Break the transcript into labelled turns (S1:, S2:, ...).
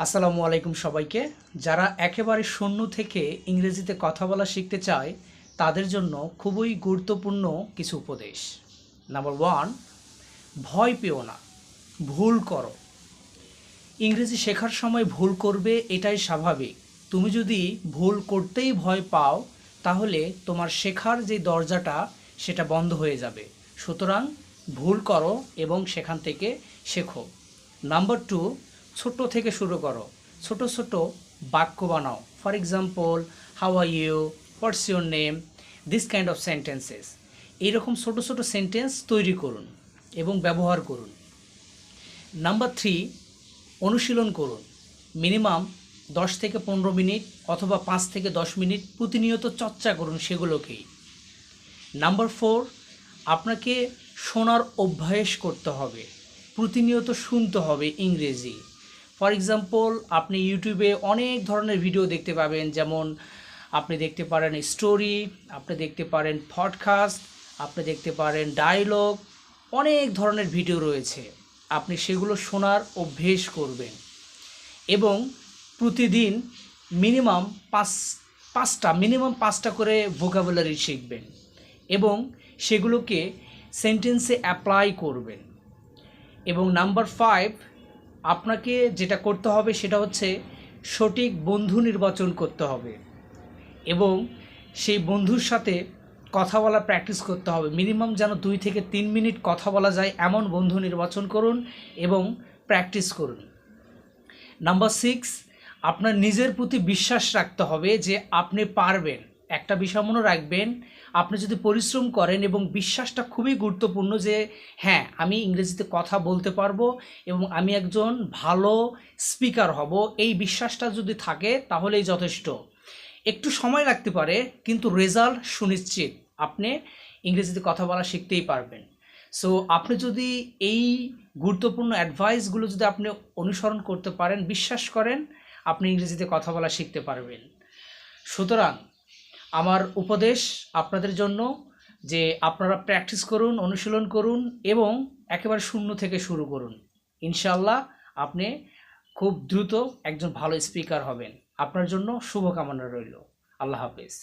S1: আসসালামু আলাইকুম সবাইকে। যারা একেবারে শূন্য থেকে ইংরেজিতে কথা বলা শিখতে চায় তাদের জন্য খুবই গুরুত্বপূর্ণ কিছু উপদেশ। নাম্বার 1, ভয় পেও না, ভুল করো। ইংরেজি শেখার সময় ভুল করবে, এটাই স্বাভাবিক। তুমি যদি ভুল করতেই ভয় পাও তাহলে তোমার শেখার যে দরজাটা সেটা বন্ধ হয়ে যাবে। সুতরাং ভুল করো এবং সেখান থেকে শেখো। নাম্বার 2, ছোট থেকে শুরু করো। ছোট ছোট বাক্য বানাও। For example, how are you, what's your name, this kind of sentences. এইরকম ছোট ছোট সেন্টেন্স তৈরি করুন এবং ব্যবহার করুন। নাম্বার 3, অনুশীলন করুন। মিনিমাম 10 থেকে 15 মিনিট অথবা 5 থেকে 10 মিনিট প্রতিনিয়ত চর্চা করুন সেগুলোকেই। নাম্বার 4, আপনাকে শোনার অভ্যাস করতে হবে। প্রতিনিয়ত শুনতে হবে ইংরেজি। ফর এক্সাম্পল, আপনি ইউটিউবে অনেক ধরনের ভিডিও দেখতে পাবেন, যেমন আপনি দেখতে পারেন স্টোরি, আপনি দেখতে পারেন পডকাস্ট, আপনি দেখতে পারেন ডায়লগ, অনেক ধরনের ভিডিও রয়েছে। আপনি সেগুলো শোনার অভ্যেস করবেন এবং প্রতিদিন মিনিমাম পাঁচটা করে ভোকাবুলারি শিখবেন এবং সেগুলোকে সেন্টেন্সে অ্যাপ্লাই করবেন। এবং নাম্বার 5, আপনাকে যেটা করতে হবে সেটা হচ্ছে সঠিক বন্ধু নির্বাচন করতে হবে এবং সেই বন্ধুর সাথে কথা বলা প্র্যাকটিস করতে হবে। মিনিমাম যেন 2 থেকে 3 মিনিট কথা বলা যায় এমন বন্ধু নির্বাচন করুন এবং প্র্যাকটিস করুন। নাম্বার 6, আপনার নিজের প্রতি বিশ্বাস রাখতে হবে যে আপনি পারবেন। একটা বিষয় মনে রাখবেন, আপনি যদি পরিশ্রম করেন এবং বিশ্বাসটা খুবই গুরুত্বপূর্ণ যে হ্যাঁ, আমি ইংরেজিতে কথা বলতে পারবো এবং আমি একজন ভালো স্পিকার হব, এই বিশ্বাসটা যদি থাকে তাহলেই যথেষ্ট। একটু সময় লাগতে পারে কিন্তু রেজাল্ট সুনিশ্চিত। আপনি ইংরেজিতে কথা বলা শিখতেই পারবেন। সো আপনি যদি এই গুরুত্বপূর্ণ অ্যাডভাইসগুলো যদি আপনি অনুসরণ করতে পারেন, বিশ্বাস করেন, আপনি ইংরেজিতে কথা বলা শিখতে পারবেন। সুতরাং আমার উপদেশ আপনাদের জন্য যে আপনারা প্র্যাকটিস করুন, অনুশীলন করুন এবং একেবারে শূন্য থেকে শুরু করুন। ইনশাআল্লাহ আপনি খুব দ্রুত একজন ভালো স্পিকার হবেন। আপনার জন্য শুভকামনা রইল। আল্লাহ হাফেজ।